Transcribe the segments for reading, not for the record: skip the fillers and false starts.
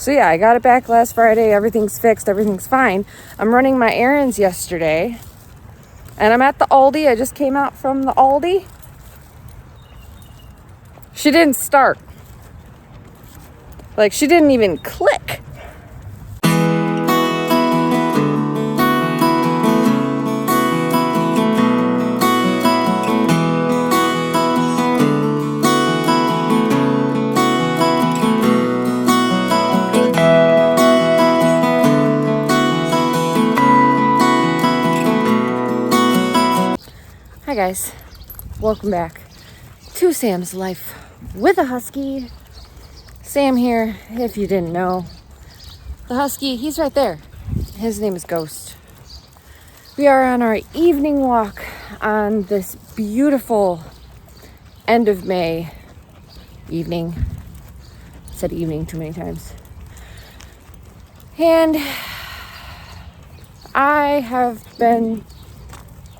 So yeah, I got it back last Friday. Everything's fixed. Everything's fine. I'm running my errands yesterday. And I'm at the Aldi. I just came out from the Aldi. She didn't start. Like, she didn't even click. Hi guys, welcome back to Sam's Life with a Husky. Sam here, if you didn't know. The Husky, he's right there. His name is Ghost. We are on our evening walk on this beautiful end of May evening. I said evening too many times. And I have been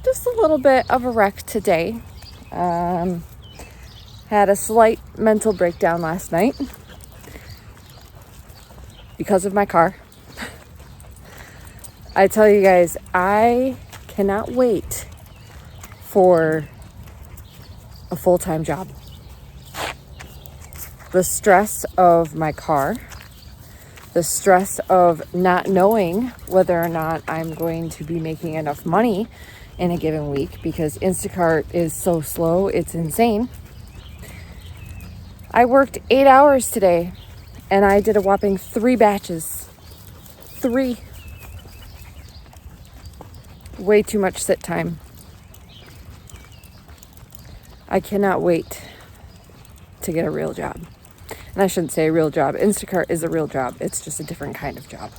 just a little bit of a wreck today. Had a slight mental breakdown last night because of my car. I tell you guys, I cannot wait for a full-time job. The stress of my car, the stress of not knowing whether or not I'm going to be making enough money in a given week because Instacart is so slow, it's insane. I worked 8 hours today and I did a whopping 3 batches. 3. Way too much sit time. I cannot wait to get a real job. And I shouldn't say a real job. Instacart is a real job. It's just a different kind of job.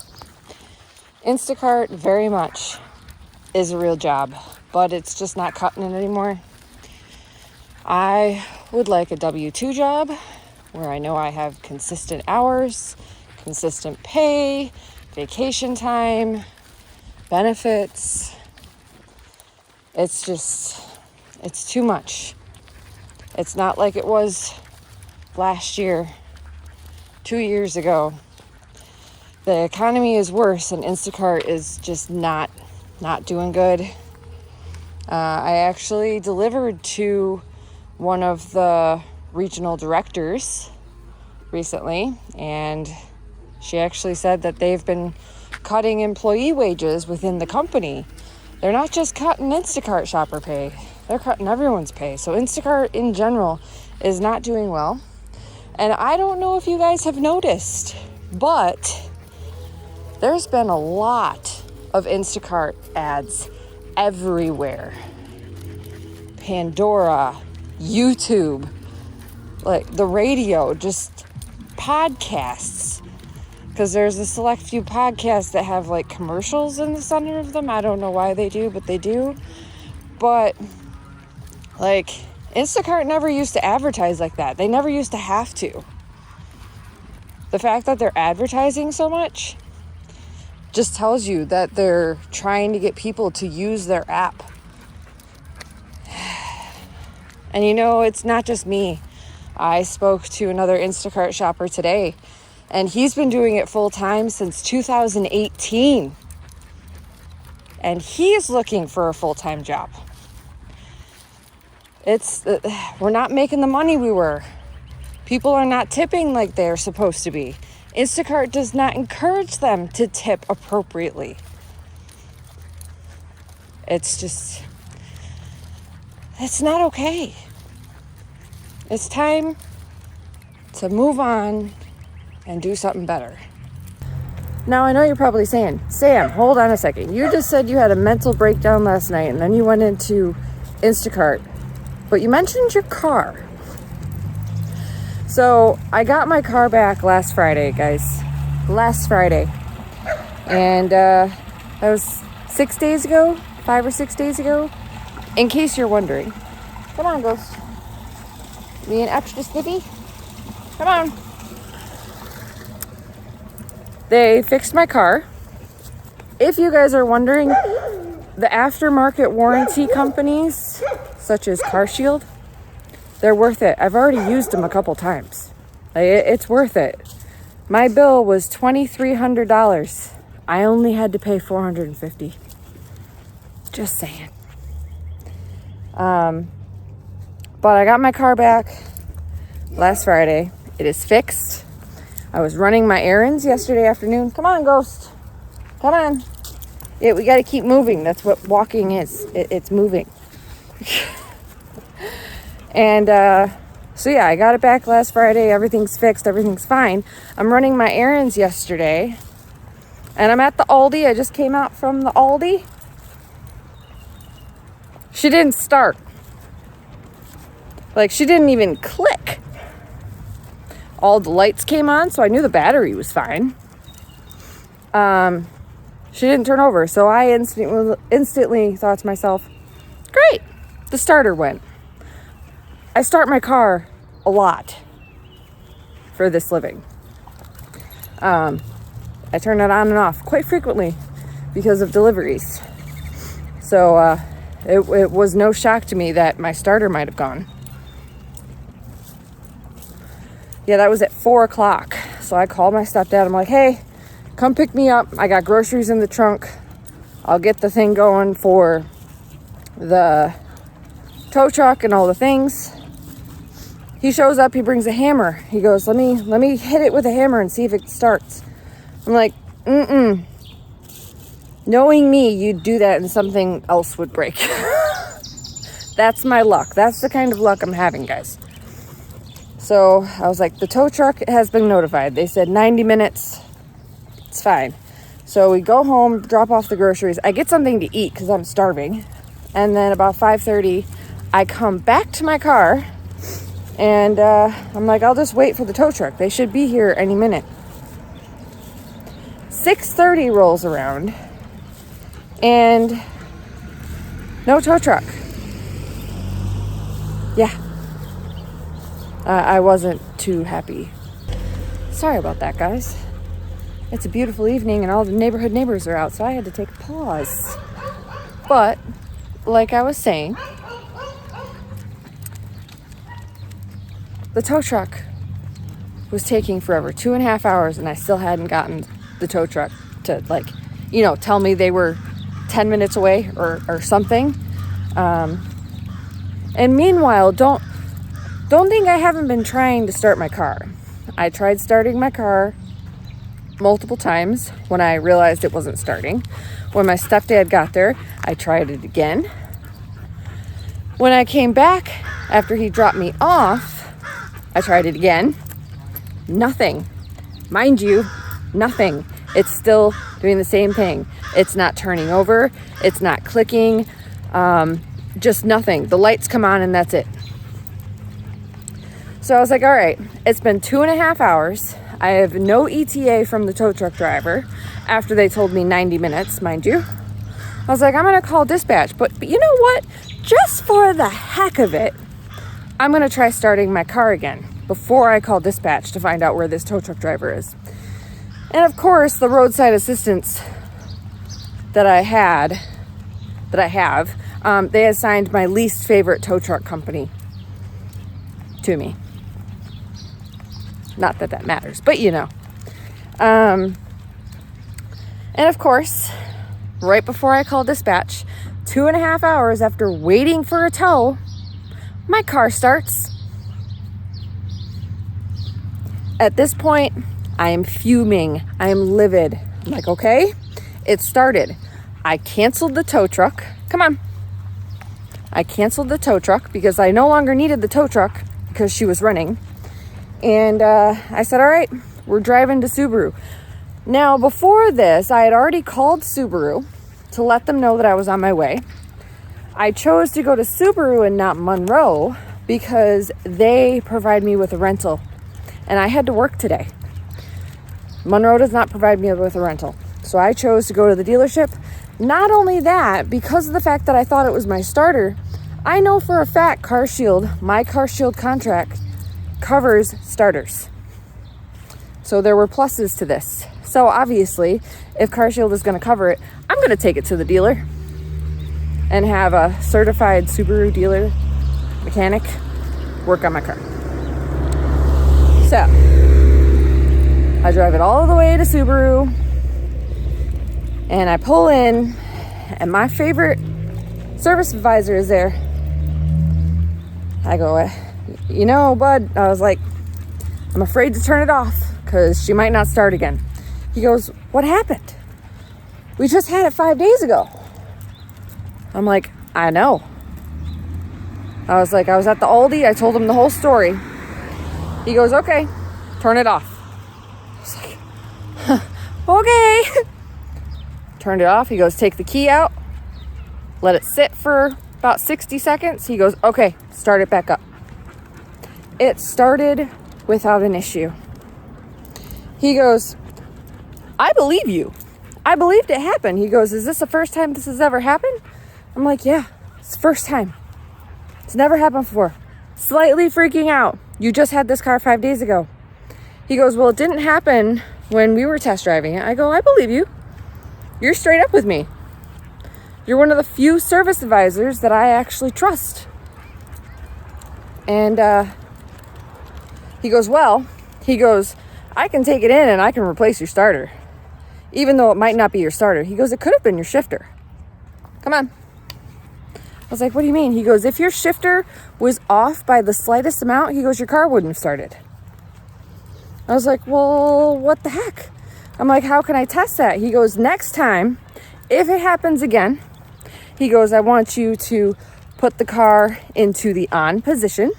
Instacart very much is a real job, but it's just not cutting it anymore. I would like a W-2 job where I know I have consistent hours, consistent pay, vacation time, benefits. It's too much. It's not like it was last year, 2 years ago. The economy is worse and Instacart is just not doing good. I actually delivered to one of the regional directors recently, and she actually said that they've been cutting employee wages within the company. They're not just cutting Instacart shopper pay, they're cutting everyone's pay. So Instacart in general is not doing well. And I don't know if you guys have noticed, but there's been a lot of Instacart ads everywhere. Pandora, YouTube, like the radio, just podcasts. Because there's a select few podcasts that have like commercials in the center of them. I don't know why they do, but they do. But like Instacart never used to advertise like that. They never used to have to. The fact that they're advertising so much just tells you that they're trying to get people to use their app. And you know, it's not just me. I spoke to another Instacart shopper today, and he's been doing it full time since 2018. And he's looking for a full-time job. We're not making the money we were. People are not tipping like they're supposed to be. Instacart does not encourage them to tip appropriately. It's not okay. It's time to move on and do something better. Now, I know you're probably saying, Sam, hold on a second. You just said you had a mental breakdown last night and then you went into Instacart, but you mentioned your car. So I got my car back last Friday, guys. Last Friday. And that was 6 days ago, 5 or 6 days ago. In case you're wondering. Come on, Ghost. Being extra snippy? Come on. They fixed my car. If you guys are wondering, the aftermarket warranty companies, such as CarShield, they're worth it. I've already used them a couple times. It's worth it. My bill was $2,300. I only had to pay $450. Just saying. But I got my car back last Friday. It is fixed. I was running my errands yesterday afternoon. Come on, Ghost. Come on. Yeah, we got to keep moving. That's what walking is. It's moving. And so yeah, I got it back last Friday. Everything's fixed. Everything's fine. I'm running my errands yesterday. And I'm at the Aldi. I just came out from the Aldi. She didn't start. Like, she didn't even click. All the lights came on, so I knew the battery was fine. She didn't turn over. So I instantly thought to myself, great, the starter went. I start my car a lot for this living. I turn it on and off quite frequently because of deliveries. So it was no shock to me that my starter might have gone. Yeah, that was at 4 o'clock. So I called my stepdad. I'm like, hey, come pick me up. I got groceries in the trunk. I'll get the thing going for the tow truck and all the things. He shows up, he brings a hammer. He goes, let me hit it with a hammer and see if it starts. I'm like, knowing me, you'd do that and something else would break. That's my luck. That's the kind of luck I'm having, guys. So I was like, the tow truck has been notified. They said 90 minutes. It's fine. So we go home, drop off the groceries. I get something to eat because I'm starving. And then about 5:30, I come back to my car. And I'm like, I'll just wait for the tow truck. They should be here any minute. 6:30 rolls around. And no tow truck. Yeah. I wasn't too happy. Sorry about that, guys. It's a beautiful evening and all the neighborhood neighbors are out, so I had to take a pause. But, like I was saying, the tow truck was taking forever, 2.5 hours, and I still hadn't gotten the tow truck to, like, tell me they were 10 minutes away or something. And meanwhile, don't think I haven't been trying to start my car. I tried starting my car multiple times when I realized it wasn't starting. When my stepdad got there, I tried it again. When I came back after he dropped me off, I tried it again. Nothing. Mind you, nothing. It's still doing the same thing. It's not turning over. It's not clicking. Just nothing. The lights come on and that's it. So I was like, all right, it's been 2.5 hours. I have no ETA from the tow truck driver after they told me 90 minutes, mind you. I was like, I'm going to call dispatch. But you know what? Just for the heck of it, I'm going to try starting my car again before I call dispatch to find out where this tow truck driver is. And of course, the roadside assistance that I have, they assigned my least favorite tow truck company to me. Not that that matters, but And of course, right before I call dispatch, 2.5 hours after waiting for a tow, my car starts. At this point, I am fuming. I am livid. I'm like, okay, it started. I canceled the tow truck. Come on. I canceled the tow truck because I no longer needed the tow truck because she was running. And I said, all right, we're driving to Subaru. Now, before this, I had already called Subaru to let them know that I was on my way. I chose to go to Subaru and not Monroe because they provide me with a rental. And I had to work today. Monroe does not provide me with a rental. So I chose to go to the dealership. Not only that, because of the fact that I thought it was my starter, I know for a fact my CarShield contract covers starters. So there were pluses to this. So obviously, if CarShield is going to cover it, I'm going to take it to the dealer and have a certified Subaru dealer mechanic work on my car. So I drive it all the way to Subaru, and I pull in, and my favorite service advisor is there. I go, you know, bud, I was like, I'm afraid to turn it off because she might not start again. He goes, what happened? We just had it 5 days ago. I'm like, I know. I was like, I was at the Aldi. I told him the whole story. He goes, okay, turn it off. I was like, okay. Turned it off. He goes, take the key out. Let it sit for about 60 seconds. He goes, okay, start it back up. It started without an issue. He goes, I believe you. I believed it happened. He goes, is this the first time this has ever happened? I'm like, yeah, it's the first time. It's never happened before. Slightly freaking out. You just had this car 5 days ago. He goes, well, it didn't happen when we were test driving it. I go, I believe you. You're straight up with me. You're one of the few service advisors that I actually trust. And he goes, I can take it in and I can replace your starter. Even though it might not be your starter. He goes, it could have been your shifter. Come on. I was like, what do you mean? He goes, if your shifter was off by the slightest amount, he goes, your car wouldn't have started. I was like, well, what the heck? I'm like, how can I test that? He goes, next time, if it happens again, he goes, I want you to put the car into the on position,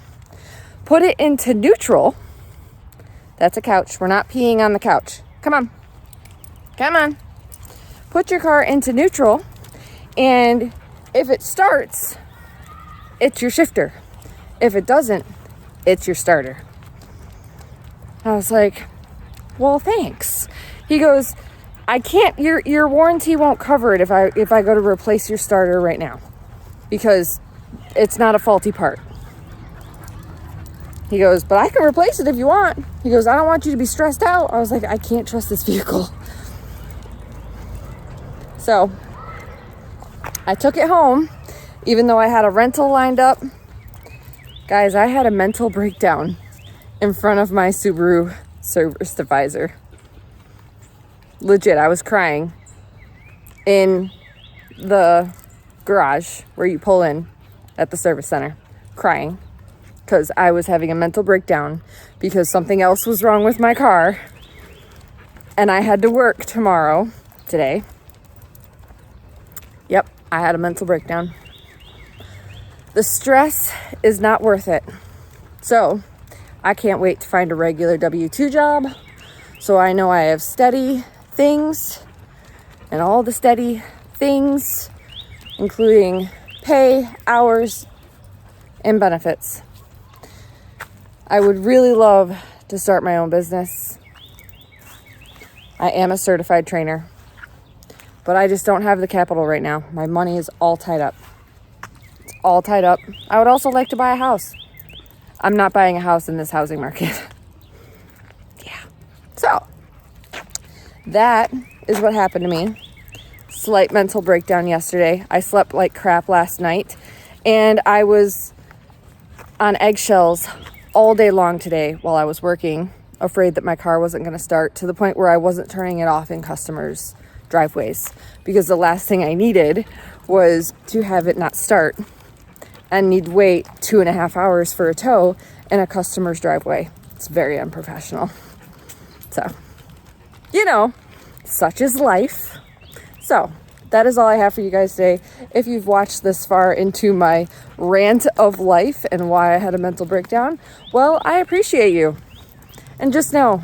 put it into neutral. That's a couch. We're not peeing on the couch. Come on. Come on. Put your car into neutral, and if it starts, it's your shifter. If it doesn't, it's your starter. I was like, well, thanks. He goes, I can't, your warranty won't cover it if I go to replace your starter right now because it's not a faulty part. He goes, but I can replace it if you want. He goes, I don't want you to be stressed out. I was like, I can't trust this vehicle. So I took it home, even though I had a rental lined up. Guys, I had a mental breakdown in front of my Subaru service advisor. Legit, I was crying in the garage where you pull in at the service center, crying because I was having a mental breakdown because something else was wrong with my car and I had to work today. Yep, I had a mental breakdown. The stress is not worth it. So I can't wait to find a regular W-2 job so I know I have steady things, and all the steady things, including pay, hours, and benefits. I would really love to start my own business. I am a certified trainer, but I just don't have the capital right now. My money is all tied up. It's all tied up. I would also like to buy a house. I'm not buying a house in this housing market. Yeah. So that is what happened to me. Slight mental breakdown yesterday. I slept like crap last night, and I was on eggshells all day long today while I was working, afraid that my car wasn't going to start, to the point where I wasn't turning it off in customers' driveways because the last thing I needed was to have it not start and need to wait 2.5 hours for a tow in a customer's driveway. It's very unprofessional. So, such is life. So, that is all I have for you guys today. If you've watched this far into my rant of life and why I had a mental breakdown, well, I appreciate you. And just know,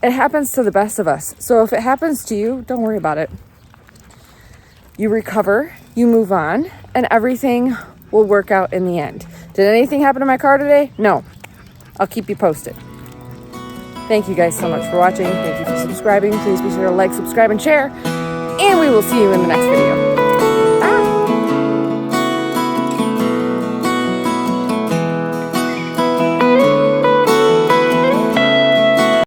it happens to the best of us. So if it happens to you, don't worry about it. You recover, you move on, and everything will work out in the end. Did anything happen to my car today? No. I'll keep you posted. Thank you guys so much for watching. Thank you for subscribing. Please be sure to like, subscribe, and share. And we will see you in the next video.